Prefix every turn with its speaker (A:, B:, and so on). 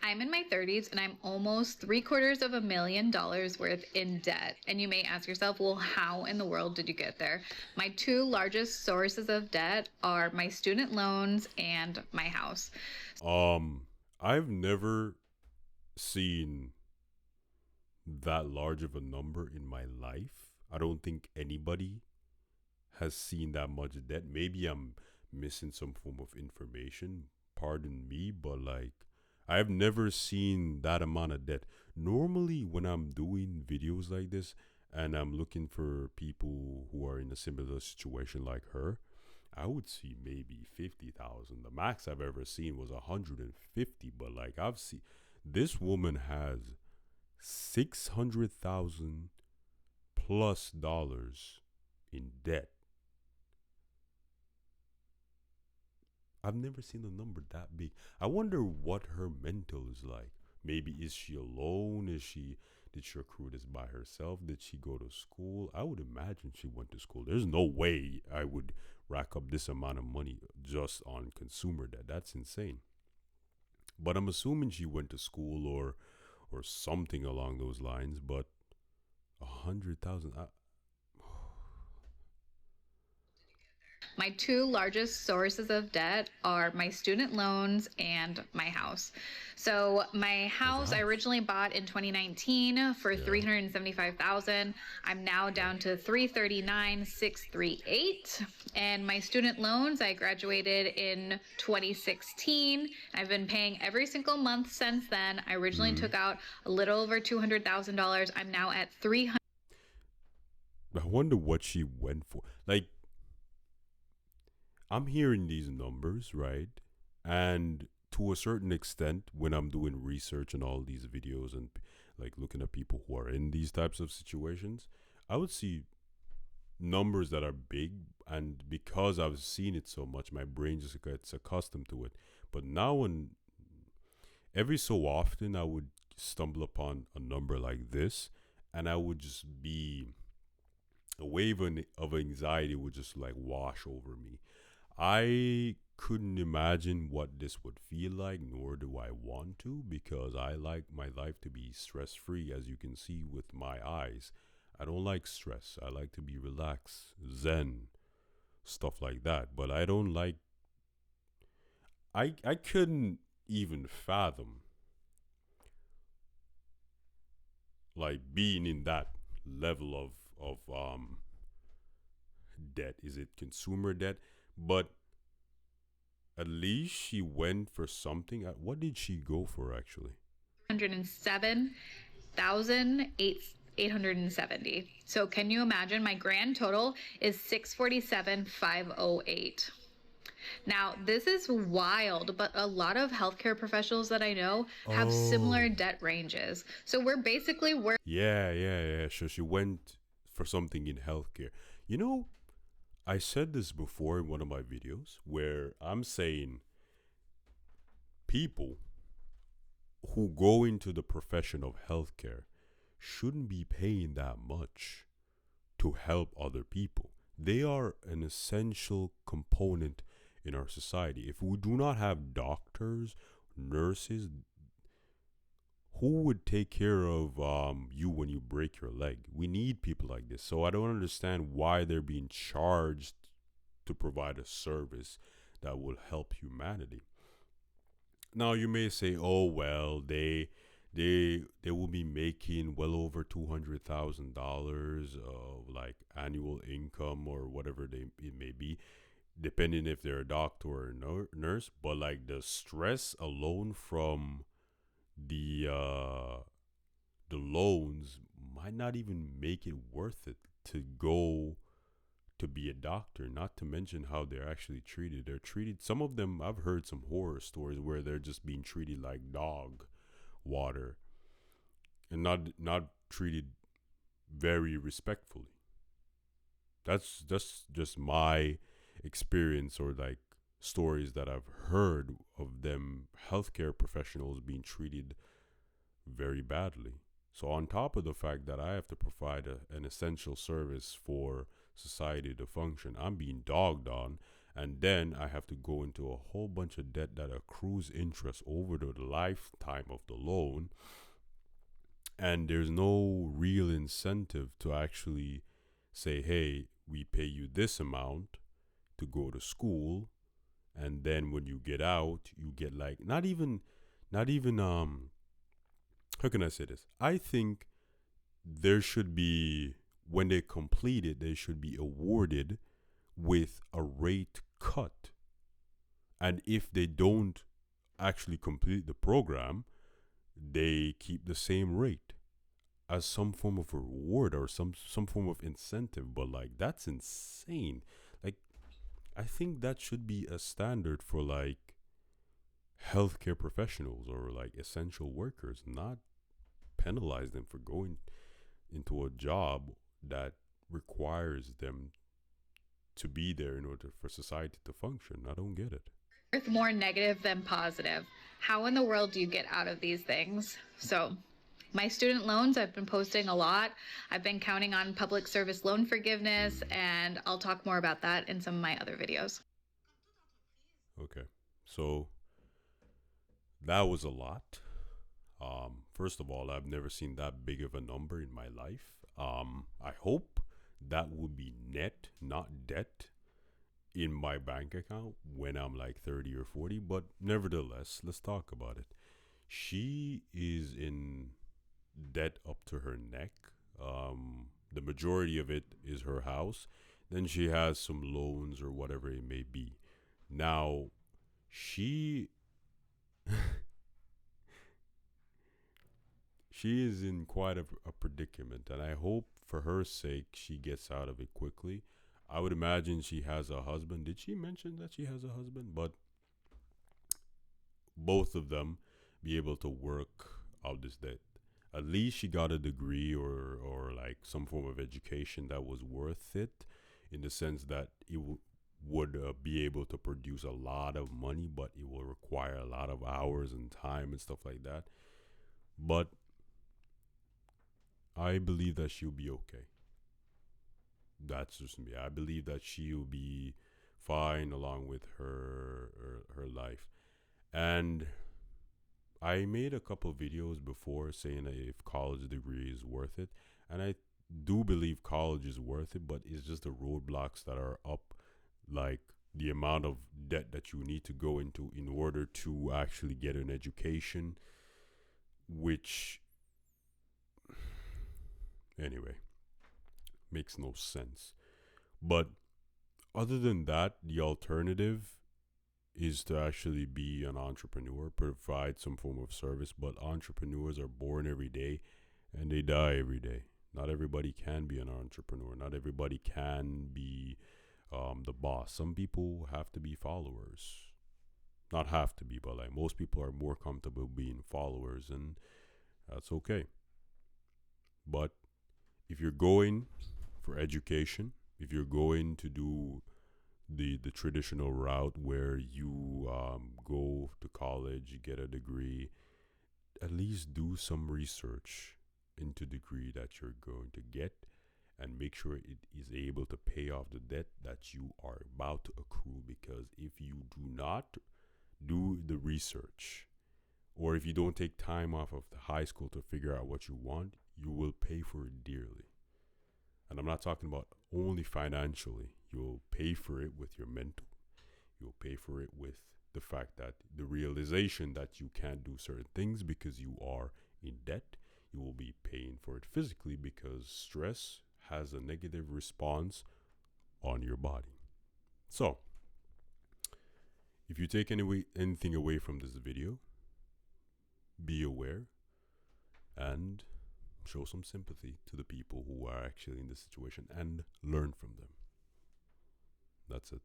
A: I'm in my 30s and I'm almost $750,000 worth in debt. And you may ask yourself, well, how in the world did you get there? My two largest sources of debt are my student loans and my house.
B: I've never seen that large of a number in my life. I don't think anybody has seen that much debt. Maybe I'm missing some form of information. Pardon me, but like I've never seen that amount of debt. Normally, when I'm doing videos like this and I'm looking for people who are in a similar situation like her, I would see maybe 50,000. The max I've ever seen was 150, but like I've seen this woman has 600,000 plus dollars in debt. I've never seen a number that big. I wonder what her mental is like. Maybe is she alone? Did she accrue this by herself? Did she go to school? I would imagine she went to school. There's no way I would rack up this amount of money just on consumer debt. That's insane. But I'm assuming she went to school or something along those lines. But 100,000.
A: My two largest sources of debt are my student loans and my house. So my
B: There's a
A: house I
B: house.
A: originally bought in 2019 for
B: Yeah.
A: 375,000. I'm now
B: Yeah.
A: down to 339,638. And my student loans I graduated in 2016. I've been paying every single month since then. I originally
B: Hmm.
A: took out a little over $200,000. I'm now at 300.
B: I wonder what she went for. Like I'm hearing these numbers, right? And to a certain extent, when I'm doing research on all these videos and like looking at people who are in these types of situations, I would see numbers that are big. And because I've seen it so much, my brain just gets accustomed to it. But now, when every so often I would stumble upon a number like this, and I would just be a wave of anxiety would just like wash over me. I couldn't imagine what this would feel like, nor do I want to, because I like my life to be stress free, as you can see with my eyes. I don't like stress. I like to be relaxed, zen, stuff like that. But I don't like, I couldn't even fathom like being in that level of debt. Is it consumer debt? But at least she went for something. What did she go for actually?
A: 870. So can you imagine my grand total is 647,508. Now, this is wild, but a lot of healthcare professionals that I know have similar
B: Oh,
A: debt ranges. So we're basically working.
B: yeah, yeah, yeah. So she went for something in healthcare. You know, I said this before in one of my videos where I'm saying people who go into the profession of healthcare shouldn't be paying that much to help other people. They are an essential component in our society. If we do not have doctors, nurses, who would take care of you when you break your leg? We need people like this. So I don't understand why they're being charged to provide a service that will help humanity. Now you may say, "Oh well, they will be making well over $200,000 of like annual income or whatever it may be, depending if they're a doctor or a nurse." But like the stress alone from the uh, the loans might not even make it worth it to go to be a doctor, not to mention how they're actually treated. They're treated, some of them, I've heard some horror stories where they're just being treated like dog water and not treated very respectfully. That's just my experience or like stories that I've heard of them healthcare professionals being treated very badly. So, on top of the fact that I have to provide an essential service for society to function, I'm being dogged on. And then I have to go into a whole bunch of debt that accrues interest over the lifetime of the loan. And there's no real incentive to actually say, hey, we pay you this amount to go to school. And then when you get out, you get like, not even, how can I say this? I think there should be, when they complete it, they should be awarded with a rate cut. And if they don't actually complete the program, they keep the same rate as some form of a reward or some form of incentive. But like, that's insane. Like, I think that should be a standard for like healthcare professionals or like essential workers, not penalize them for going into a job that requires them to be there in order for society to function. I don't get it.
A: Worth more negative than positive. How in the world do you get out of these things? So, my student loans, I've been posting a lot. I've been counting on public service loan forgiveness, and I'll talk more about that in some of my other videos.
B: Okay, so that was a lot. First of all, I've never seen that big of a number in my life. I hope that would be net, not debt, in my bank account when I'm like 30 or 40. But nevertheless, let's talk about it. She is in debt up to her neck. The majority of it is her house. Then she has some loans or whatever it may be. Now, she she is in quite a predicament, and I hope for her sake she gets out of it quickly. I would imagine she has a husband. Did she mention that she has a husband? But both of them be able to work out this debt. At least she got a degree or like some form of education that was worth it, in the sense that it would be able to produce a lot of money, but it will require a lot of hours and time and stuff like that. But I believe that she'll be okay. That's just me. I believe that she'll be fine along with her life. And I made a couple videos before saying that if college degree is worth it, and I do believe college is worth it, but it's just the roadblocks that are up, like the amount of debt that you need to go into in order to actually get an education, which anyway makes no sense. But other than that, the alternative is to actually be an entrepreneur, provide some form of service. But entrepreneurs are born every day and they die every day. Not everybody can be an entrepreneur. Not everybody can be the boss. Some people have to be followers. Not have to be, but like most people are more comfortable being followers, and that's okay. But if you're going for education, if you're going to do the traditional route where you go to college, you get a degree, at least do some research into the degree that you're going to get, and make sure it is able to pay off the debt that you are about to accrue. Because if you do not do the research, or if you don't take time off of the high school to figure out what you want, you will pay for it dearly. And I'm not talking about only financially. You'll pay for it with your mental. You'll pay for it with the fact that the realization that you can't do certain things because you are in debt. You will be paying for it physically because stress has a negative response on your body. So, if you take anything away from this video, be aware and show some sympathy to the people who are actually in this situation and learn from them. That's it.